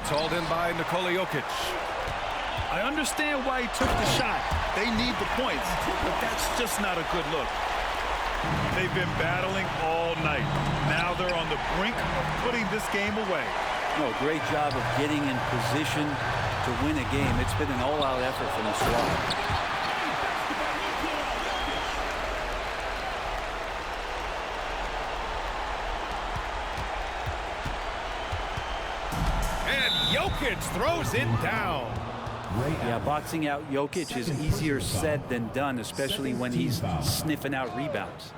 It's hauled in by Nikola Jokic. I understand why he took the shot. They need the points, but that's just not a good look. They've been battling all night. Now they're on the brink of putting this game away. No, great job of getting in position to win a game. It's been an all-out effort from the squad. Jokic throws it down. Yeah, boxing out Jokic is easier said than done, especially when he's sniffing out rebounds.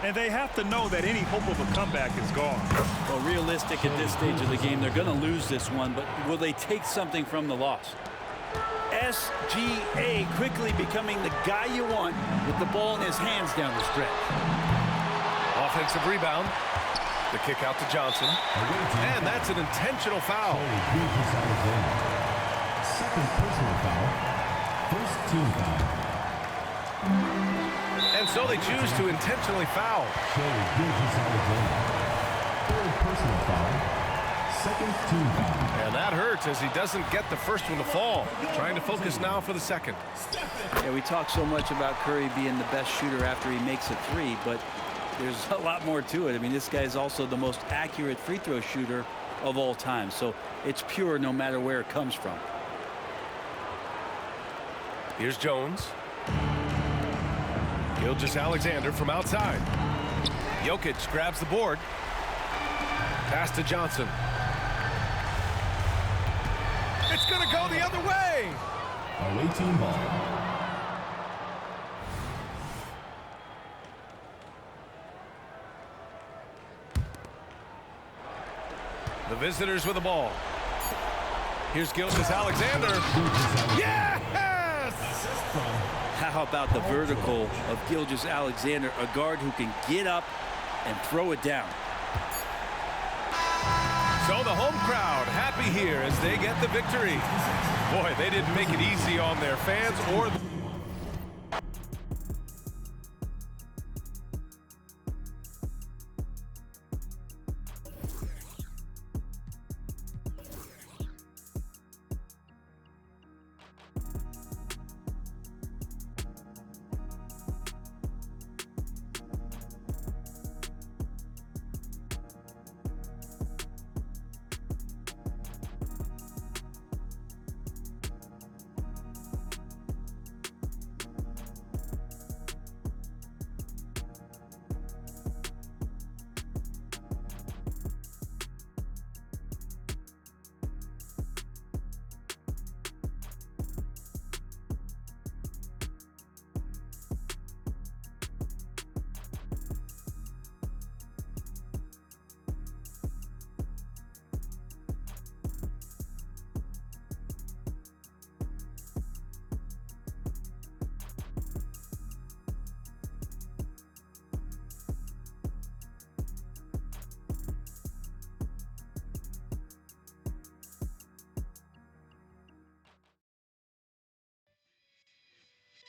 And they have to know that any hope of a comeback is gone. Well, realistic at this stage of the game, they're going to lose this one, but will they take something from the loss? SGA quickly becoming the guy you want with the ball in his hands down the stretch. Offensive rebound. The kick out to Johnson. And that's an intentional foul. Second personal foul. First team foul. And so they choose to intentionally foul. Third personal foul. Second team foul. And that hurts as he doesn't get the first one to fall. Trying to focus now for the second. Yeah, we talk so much about Curry being the best shooter after he makes a three, but there's a lot more to it. I mean, this guy is also the most accurate free throw shooter of all time. So it's pure no matter where it comes from. Here's Jones. Gilgeous-Alexander from outside. Jokic grabs the board. Pass to Johnson. It's going to go the other way. Away team ball. The visitors with the ball. Here's Gilgeous-Alexander. Yes! How about the vertical of Gilgeous-Alexander, a guard who can get up and throw it down. So the home crowd happy here as they get the victory. Boy, they didn't make it easy on their fans or the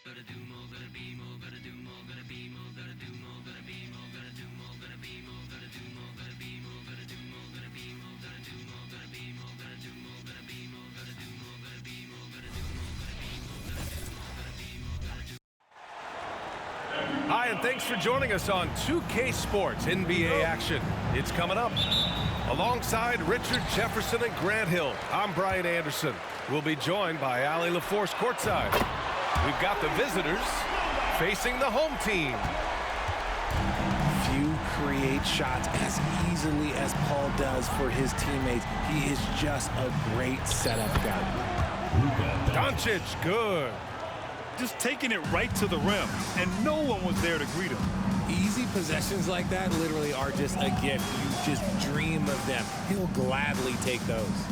Gotta do more, gotta be more, gotta do more, gotta be more, gotta do more, gotta be more, gotta do more, gotta be more, gotta do more, gotta be more, gotta do more, gotta be more, gotta do more, gotta be more, gotta do more, gotta be more, gotta do more, gotta be more, gotta do more, gotta be more, gotta do more, gotta be more, gotta do. Hi, and thanks for joining us on 2K Sports NBA action. It's coming up. Alongside Richard Jefferson and Grant Hill, I'm Brian Anderson. We'll be joined by Allie LaForce courtside. We've got the visitors facing the home team. Few create shots as easily as Paul does for his teammates. He is just a great setup guy. Doncic, good. Just taking it right to the rim, and no one was there to greet him. Easy possessions like that literally are just a gift. You just dream of them. He'll gladly take those.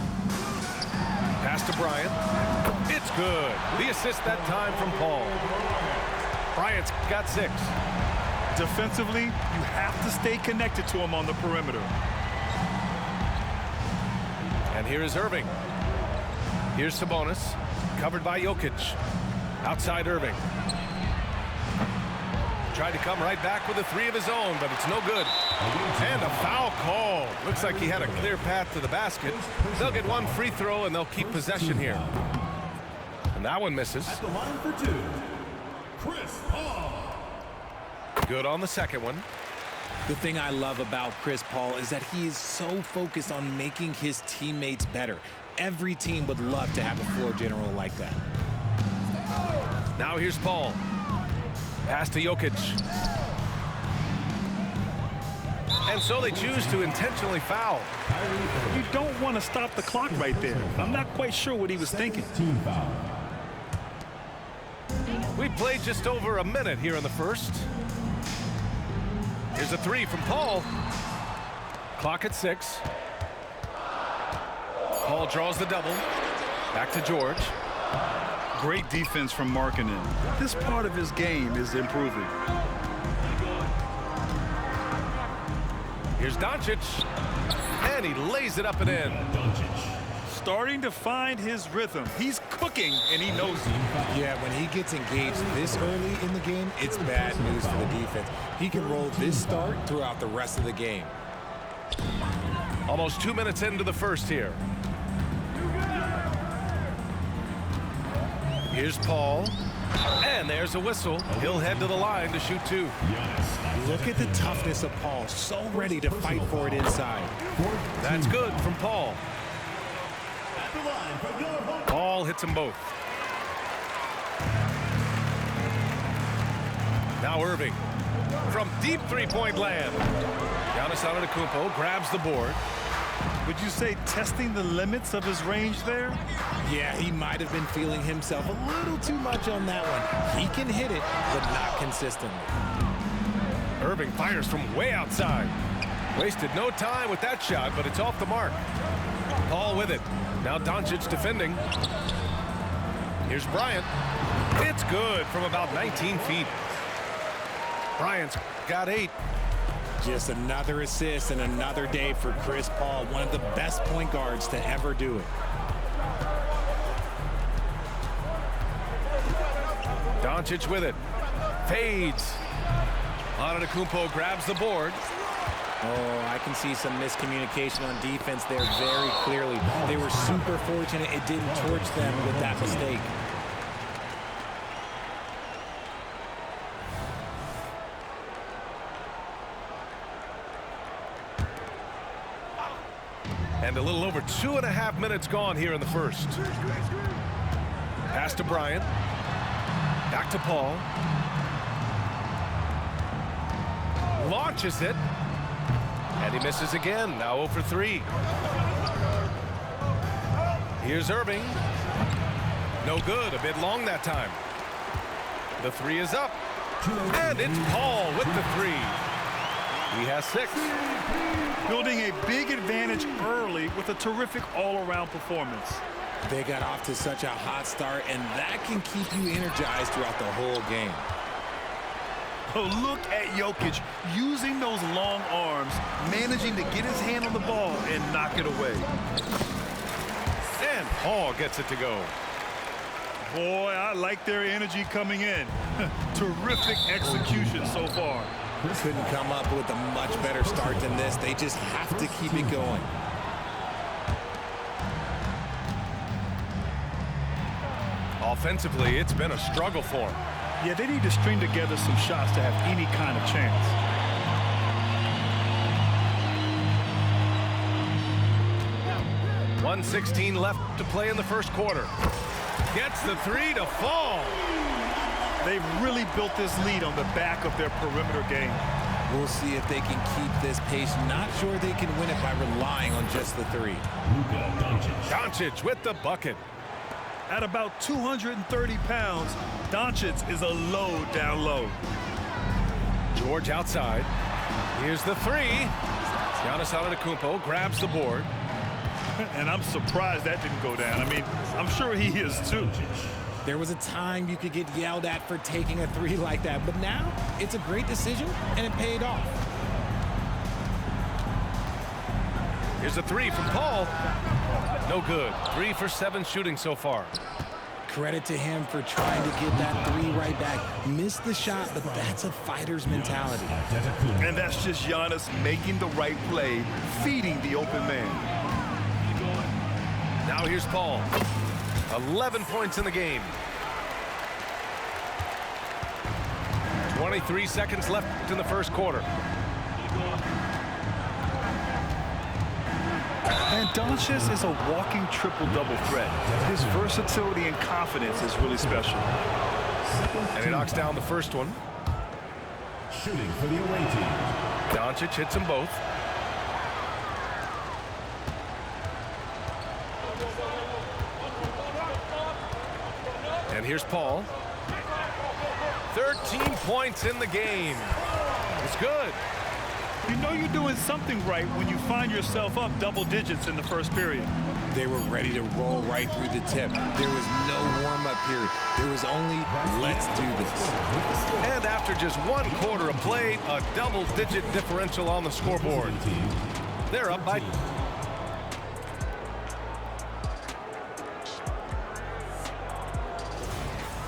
Pass to Bryant. It's good. The assist that time from Paul. Bryant's got 6. Defensively, you have to stay connected to him on the perimeter. And here is Irving. Here's Sabonis, covered by Jokic. Outside Irving. Tried to come right back with a 3 of his own, but it's no good. And a foul call. Looks like he had a clear path to the basket. They'll get one free throw, and they'll keep possession here. And that one misses. At the line for two, Chris Paul. Good on the second one. The thing I love about Chris Paul is that he is so focused on making his teammates better. Every team would love to have a floor general like that. Now here's Paul. Pass to Jokic. And so they choose to intentionally foul. You don't want to stop the clock right there. I'm not quite sure what he was thinking. Team foul. We played just over a minute here in the first. Here's a three from Paul. Clock at 6. Paul draws the double. Back to George. Great defense from Markkanen. This part of his game is improving. Here's Doncic. And he lays it up and in. Starting to find his rhythm. He's cooking, and he knows it. Yeah, when he gets engaged this early in the game, it's bad news for the defense. He can roll this start throughout the rest of the game. Almost 2 minutes into the first here. Here's Paul. And there's a whistle. He'll head to the line to shoot 2. Look at the toughness of Paul. So ready to fight for it inside. That's good from Paul. Paul hits them both. Now Irving from deep three-point land. Giannis Antetokounmpo grabs the board. Would you say testing the limits of his range there? Yeah, he might have been feeling himself a little too much on that one. He can hit it, but not consistently. Irving fires from way outside. Wasted no time with that shot, but it's off the mark. Paul with it. Now Doncic defending. Here's Bryant. It's good from about 19 feet. Bryant's got 8. Just another assist and another day for Chris Paul, one of the best point guards to ever do it. Doncic with it. Fades. Antetokounmpo grabs the board. Oh, I can see some miscommunication on defense there very clearly. They were super fortunate it didn't torch them with that mistake. And a little over 2.5 minutes gone here in the first. Pass to Bryant. Back to Paul. Launches it. And he misses again. Now 0 for 3. Here's Irving. No good. A bit long that time. The 3 is up. And it's Paul with the 3. He has 6. Building a big advantage early with a terrific all-around performance. They got off to such a hot start, and that can keep you energized throughout the whole game. Oh, look at Jokic using those long arms, managing to get his hand on the ball and knock it away. And Paul gets it to go. Boy, I like their energy coming in. Terrific execution so far. Couldn't come up with a much better start than this. They just have to keep it going. Offensively, it's been a struggle for him. Yeah, they need to string together some shots to have any kind of chance. .116 left to play in the first quarter. Gets the 3 to fall. They've really built this lead on the back of their perimeter game. We'll see if they can keep this pace. Not sure they can win it by relying on just the 3. Doncic with the bucket. At about 230 pounds, Doncic is a load down low. George outside. Here's the 3. Giannis Antetokounmpo grabs the board. And I'm surprised that didn't go down. I mean, I'm sure he is too. There was a time you could get yelled at for taking a 3 like that, but now it's a great decision, and it paid off. Here's a 3 from Paul. No good. 3 for 7 shooting so far. Credit to him for trying to get that three right back. Missed the shot, but that's a fighter's mentality. And that's just Giannis making the right play, feeding the open man. Now here's Paul. 11 points in the game. 23 seconds left in the first quarter. And Doncic is a walking triple-double threat. His versatility and confidence is really special. And he knocks down the first one. Shooting for the away team. Doncic hits them both. And here's Paul. 13 points in the game. It's good. You know you're doing something right when you find yourself up double digits in the first period. They were ready to roll right through the tip. There was no warm-up period. There was only, let's do this. And after just one quarter of play, a double-digit differential on the scoreboard. They're up by...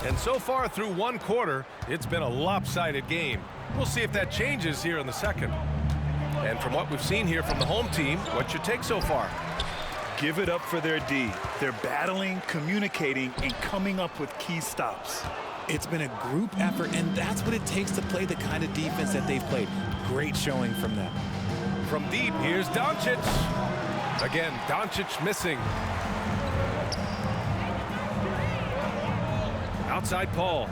And so far through one quarter, it's been a lopsided game. We'll see if that changes here in the second. And from what we've seen here from the home team, what's your take so far? Give it up for their D. They're battling, communicating, and coming up with key stops. It's been a group effort, and that's what it takes to play the kind of defense that they've played. Great showing from them. From deep, here's Doncic. Again, Doncic missing. Outside Paul.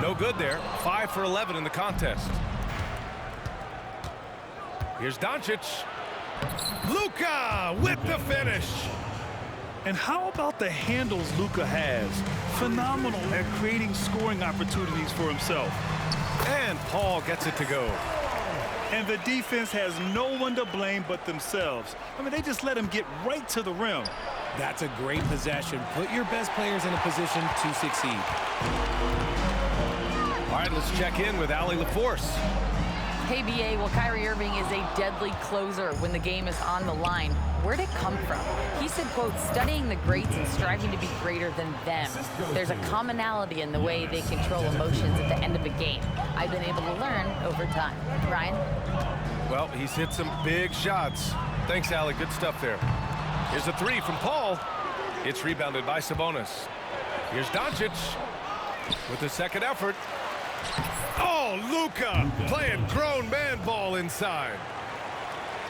No good there. 5 for 11 in the contest. Here's Doncic. Luka with the finish. And how about the handles Luka has? Phenomenal at creating scoring opportunities for himself. And Paul gets it to go. And the defense has no one to blame but themselves. I mean, they just let him get right to the rim. That's a great possession. Put your best players in a position to succeed. All right, let's check in with Allie LaForce. Hey, BA, well, Kyrie Irving is a deadly closer when the game is on the line. Where'd it come from? He said, quote, studying the greats and striving to be greater than them. There's a commonality in the way they control emotions at the end of a game. I've been able to learn over time. Ryan? Well, he's hit some big shots. Thanks, Allie. Good stuff there. Here's a three from Paul. It's rebounded by Sabonis. Here's Doncic with the second effort. Oh, Luka playing grown man ball inside.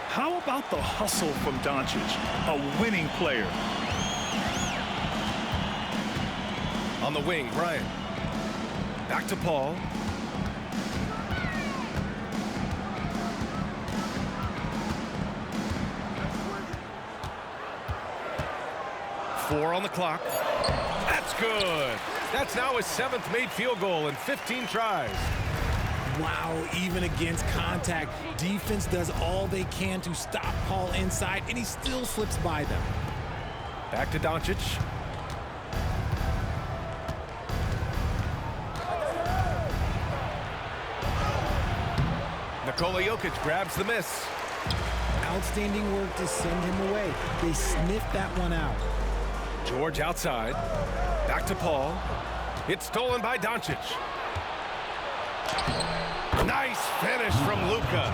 How about the hustle from Doncic, a winning player? On the wing, Bryant. Back to Paul. Four on the clock. That's good. That's now his 7th made field goal in 15 tries. Wow, even against contact, defense does all they can to stop Paul inside, and he still slips by them. Back to Doncic. Nikola Jokic grabs the miss. Outstanding work to send him away. They sniffed that one out. George outside. Back to Paul. It's stolen by Doncic. Nice finish from Luka.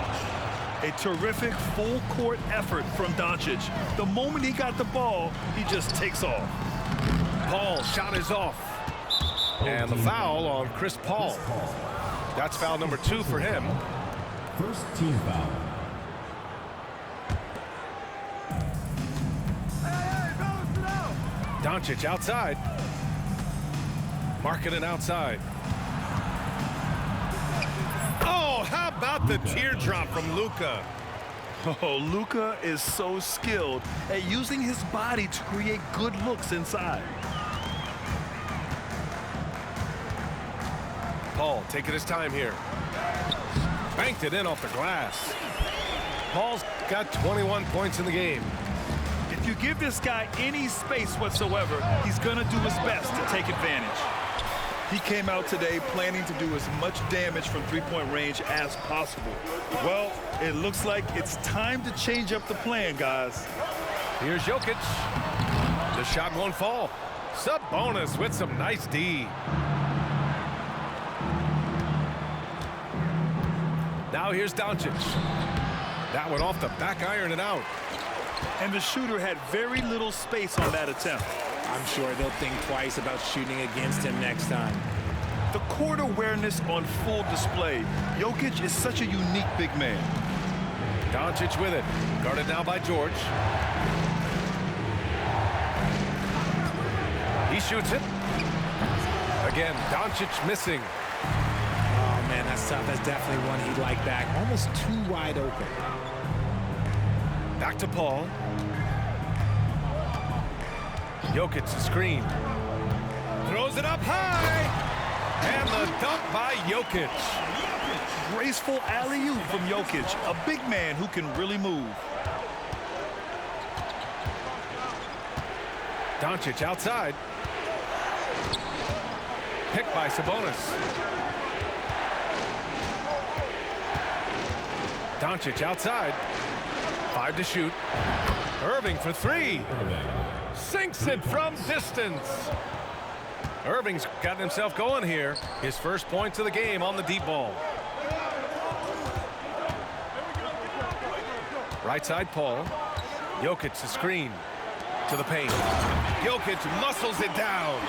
A terrific full-court effort from Doncic. The moment he got the ball, he just takes off. Paul shot is off. And the foul on Chris Paul. That's foul number 2 for him. First team foul. Doncic outside. Markkanen outside. Oh, how about the teardrop from Luka? Oh, Luka is so skilled at using his body to create good looks inside. Paul taking his time here. Banked it in off the glass. Paul's got 21 points in the game. If you give this guy any space whatsoever, he's going to do his best to take advantage. He came out today planning to do as much damage from three-point range as possible. Well, it looks like it's time to change up the plan, guys. Here's Jokic. The shot won't fall. Sabonis with some nice D. Now here's Doncic. That one off the back iron and out. And the shooter had very little space on that attempt. I'm sure they'll think twice about shooting against him next time. The court awareness on full display. Jokic is such a unique big man. Doncic with it. Guarded now by George. He shoots it. Again, Doncic missing. Oh, man, that's tough. That's definitely one he'd like back. Almost too wide open. Back to Paul. Jokic, the screen. Throws it up high. And the dunk by Jokic. Graceful alley-oop from Jokic, a big man who can really move. Doncic outside. Picked by Sabonis. Doncic outside. 5 to shoot. Irving for 3. Sinks it from distance. Irving's gotten himself going here. His first points of the game on the deep ball. Right side, Paul. Jokic, the screen. To the paint. Jokic muscles it down.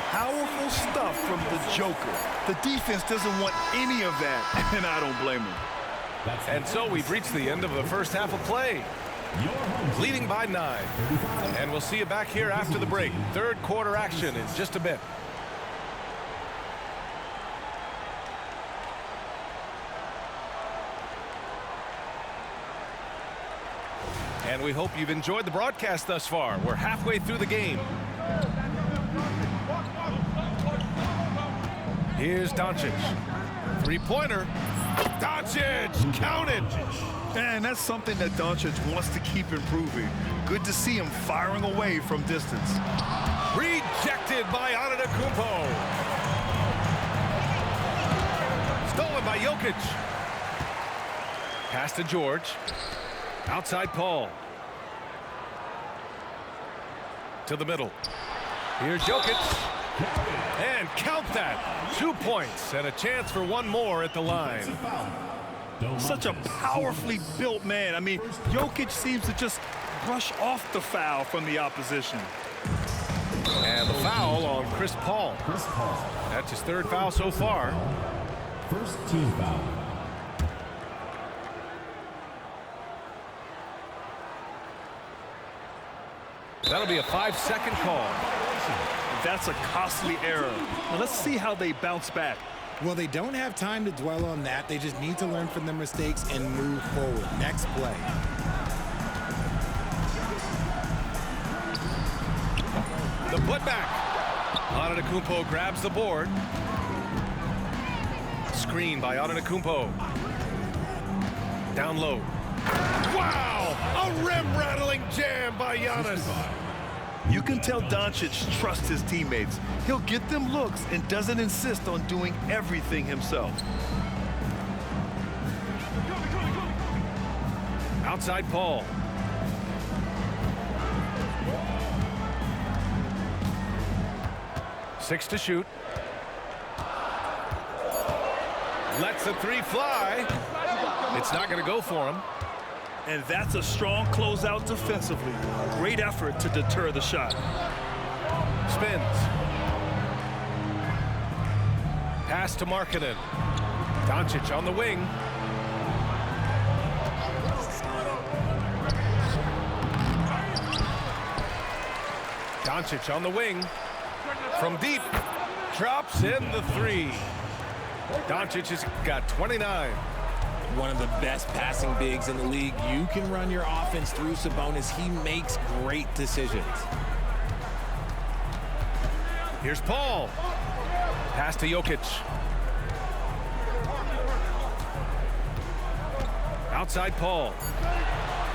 Powerful stuff from the Joker. The defense doesn't want any of that, and I don't blame him. And so we've reached the end of the first half of play. Leading by 9. And we'll see you back here after the break. Third quarter action in just a bit. And we hope you've enjoyed the broadcast thus far. We're halfway through the game. Here's Doncic. Three-pointer. Doncic, count it. And that's something that Doncic wants to keep improving. Good to see him firing away from distance. Rejected by Antetokounmpo. Stolen by Jokic. Pass to George. Outside Paul. To the middle. Here's Jokic. And count that. 2 points and a chance for one more at the line. Such a powerfully built man. I mean, Jokic seems to just brush off the foul from the opposition. And the foul on Chris Paul. That's his third foul so far. First team foul. That'll be a 5-second call. That's a costly error. Now let's see how they bounce back. Well, they don't have time to dwell on that. They just need to learn from their mistakes and move forward. Next play. The putback. Antetokounmpo grabs the board. Screen by Antetokounmpo. Down low. Wow! A rim-rattling jam by Giannis. You can tell Doncic trusts his teammates. He'll get them looks and doesn't insist on doing everything himself. Outside Paul. Six to shoot. Lets the three fly. It's not going to go for him. And that's a strong closeout defensively. Great effort to deter the shot. Spins. Pass to Markkanen. Doncic on the wing. Doncic on the wing. From deep. Drops in the three. Doncic has got 29. One of the best passing bigs in the league. You can run your offense through Sabonis. He makes great decisions. Here's Paul. Pass to Jokic. Outside Paul.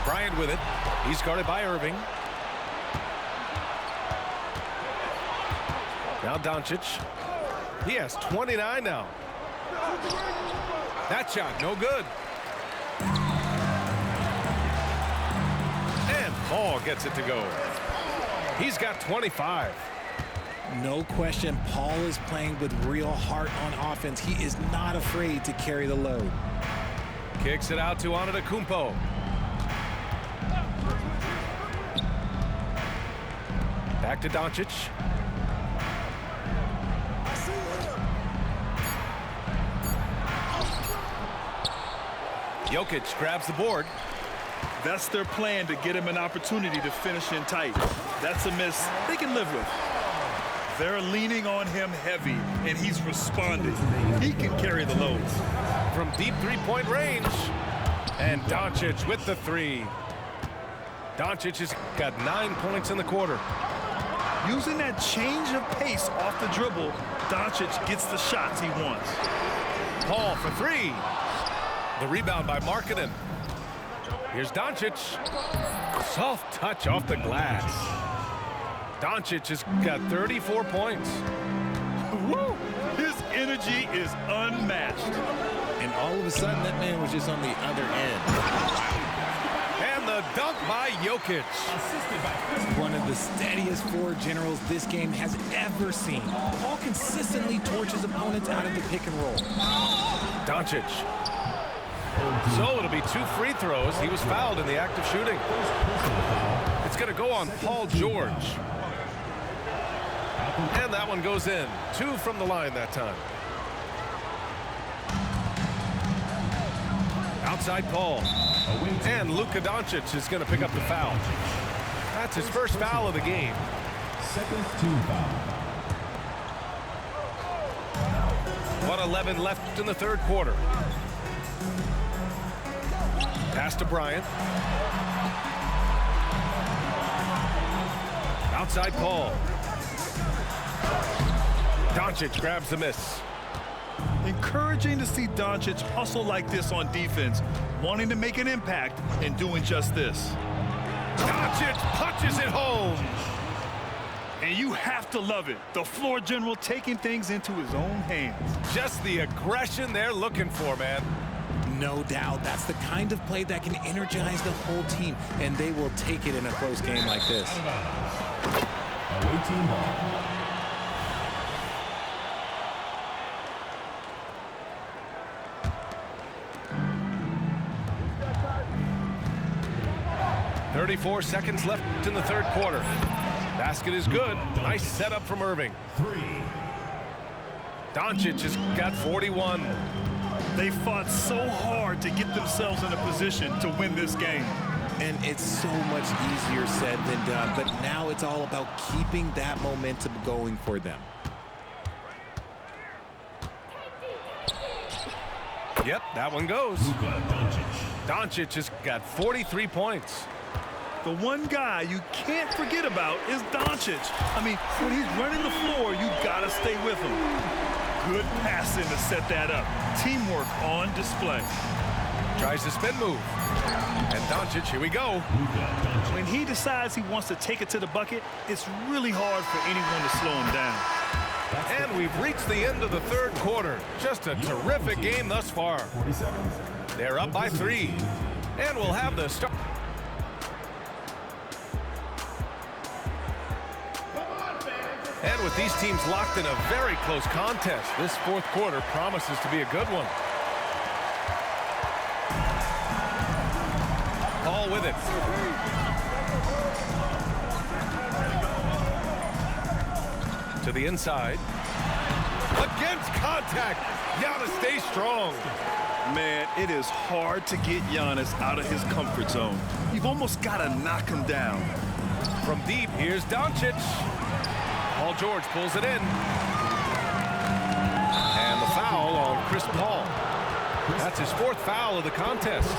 Bryant with it. He's guarded by Irving. Now Doncic. He has 29 now. That shot, no good. And Paul gets it to go. He's got 25. No question, Paul is playing with real heart on offense. He is not afraid to carry the load. Kicks it out to Antetokounmpo. Back to Doncic. Jokic grabs the board. That's their plan, to get him an opportunity to finish in tight. That's a miss they can live with. They're leaning on him heavy, and he's responding. He can carry the load. From deep three-point range. And Doncic with the three. Doncic has got 9 points in the quarter. Using that change of pace off the dribble, Doncic gets the shots he wants. Paul for three. The rebound by Markkanen. Here's Doncic. Soft touch off the glass. Doncic has got 34 points. Woo! His energy is unmatched. And all of a sudden, that man was just on the other end. And the dunk by Jokic. One of the steadiest floor generals this game has ever seen. Paul consistently torches opponents out of the pick and roll. Doncic. So it'll be 2 free throws. He was fouled in the act of shooting. It's going to go on Paul George. And that one goes in. 2 from the line that time. Outside Paul. And Luka Doncic is going to pick up the foul. That's his first foul of the game. Second team foul. 1:11 left in the third quarter. Pass to Bryant. Outside Paul. Doncic grabs the miss. Encouraging to see Doncic hustle like this on defense, wanting to make an impact and doing just this. Doncic punches it home. And you have to love it. The floor general taking things into his own hands. Just the aggression they're looking for, man. No doubt, that's the kind of play that can energize the whole team, and they will take it in a close game like this. Away team ball. .34 seconds left in the third quarter. Basket is good. Nice setup from Irving. 3. Doncic has got 41. They fought so hard to get themselves in a position to win this game. And it's so much easier said than done, but now it's all about keeping that momentum going for them. Yep, that one goes. Doncic has got 43 points. The one guy you can't forget about is Doncic. I mean, when he's running the floor, you gotta stay with him. Good passing to set that up. Teamwork on display. Tries the spin move. And Doncic, here we go. When he decides he wants to take it to the bucket, it's really hard for anyone to slow him down. And we've reached the end of the third quarter. Just a terrific game thus far. They're up by 3. And we'll have the start. And with these teams locked in a very close contest, this fourth quarter promises to be a good one. Paul with it. To the inside. Against contact. Giannis stays strong. Man, it is hard to get Giannis out of his comfort zone. You've almost got to knock him down. From deep, here's Doncic. Paul George pulls it in. And the foul on Chris Paul. That's his 4th foul of the contest.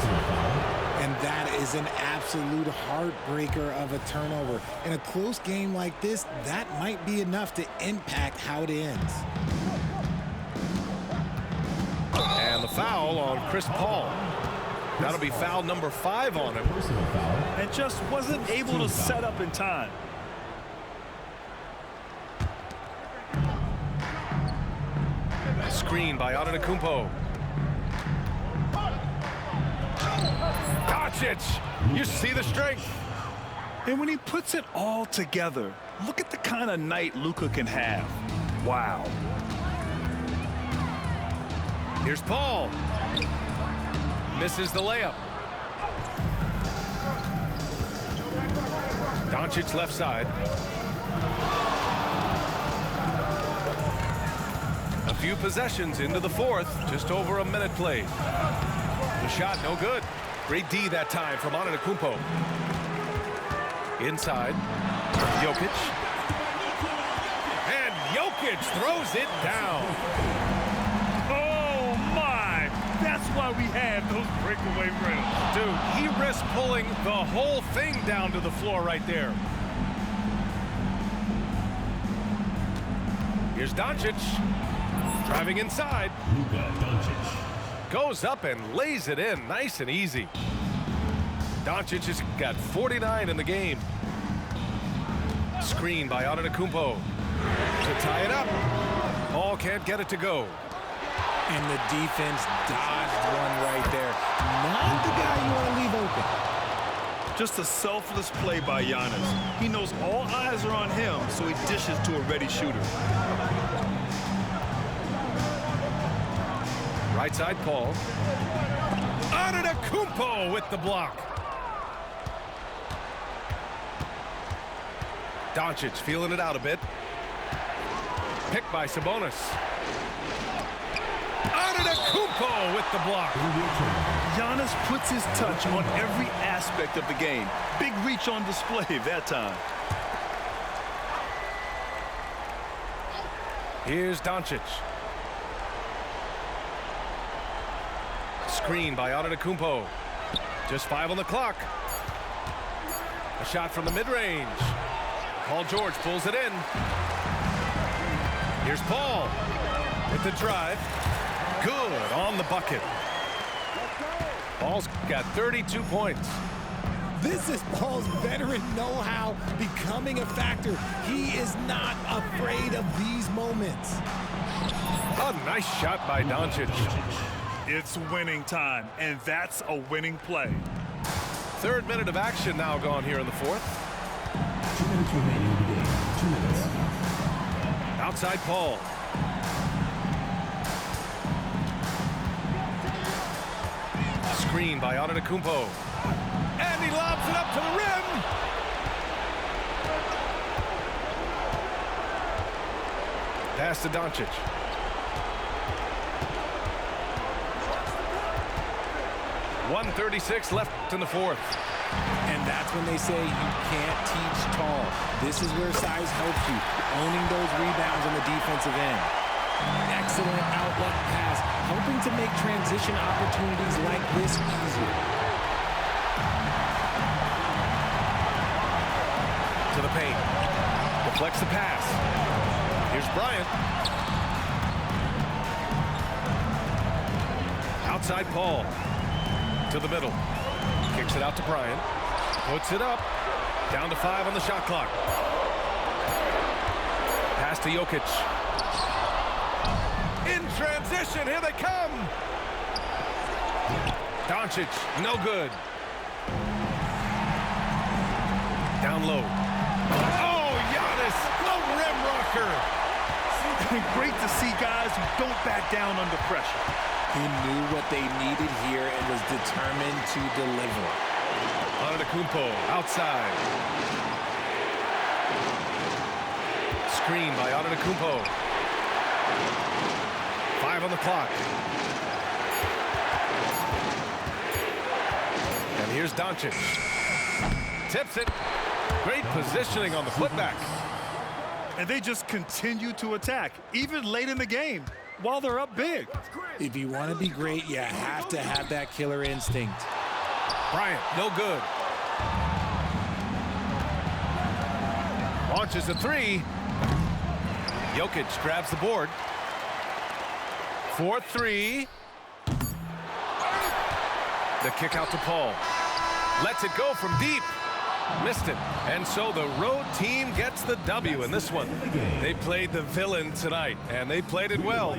And that is an absolute heartbreaker of a turnover. In a close game like this, that might be enough to impact how it ends. And the foul on Chris Paul. That'll be foul number 5 on him. And just wasn't able to set up in time. Screen by Antetokounmpo. Doncic, you see the strength. And when he puts it all together, look at the kind of night Luka can have. Wow. Here's Paul. Misses the layup. Doncic left side. A few possessions into the fourth. Just over a minute played. The shot no good. Great D that time from Antetokounmpo. Inside. Jokic. And Jokic throws it down. Oh, my. That's why we have those breakaway rims. Dude, he risked pulling the whole thing down to the floor right there. Here's Doncic. Driving inside. Luka Doncic. Goes up and lays it in. Nice and easy. Doncic has got 49 in the game. Screen by Antetokounmpo to tie it up. Paul can't get it to go. And the defense dodged one right there. Not the guy you want to leave open. Just a selfless play by Giannis. He knows all eyes are on him, so he dishes to a ready shooter. Right side, Paul. Antetokounmpo with the block. Doncic feeling it out a bit. Picked by Sabonis. Antetokounmpo with the block. Giannis puts his touch on every aspect of the game. Big reach on display that time. Here's Doncic. Screen by Antetokounmpo. Just 5 on the clock. A shot from the mid-range. Paul George pulls it in. Here's Paul with the drive. Good on the bucket. Paul's got 32 points. This is Paul's veteran know-how becoming a factor. He is not afraid of these moments. A nice shot by Doncic. It's winning time, and that's a winning play. Third minute of action now gone here in the fourth. 2 minutes remaining in the game. 2 minutes. Outside Paul. Screen by Antetokounmpo. And he lobs it up to the rim. Pass to Doncic. .136 left in the fourth. And that's when they say you can't teach tall. This is where size helps you, owning those rebounds on the defensive end. Excellent outlet pass, helping to make transition opportunities like this easier. To the paint. Deflects the pass. Here's Bryant. Outside Paul. To the middle. Kicks it out to Bryant. Puts it up. Down to 5 on the shot clock. Pass to Jokic. In transition, here they come. Doncic, no good. Down low. Oh, Giannis, a rim rocker. Great to see guys who don't back down under pressure. He knew what they needed here and was determined to deliver. Antetokounmpo outside. Screen by Antetokounmpo. 5 on the clock. And here's Doncic. Tips it. Great positioning on the putback. And they just continue to attack, even late in the game, while they're up big. If you want to be great, you have to have that killer instinct. Bryant, no good. Launches a 3. Jokic grabs the board. 4-3. The kick out to Paul. Lets it go from deep. Missed it. And so the road team gets the W in this one. They played the villain tonight, and they played it well.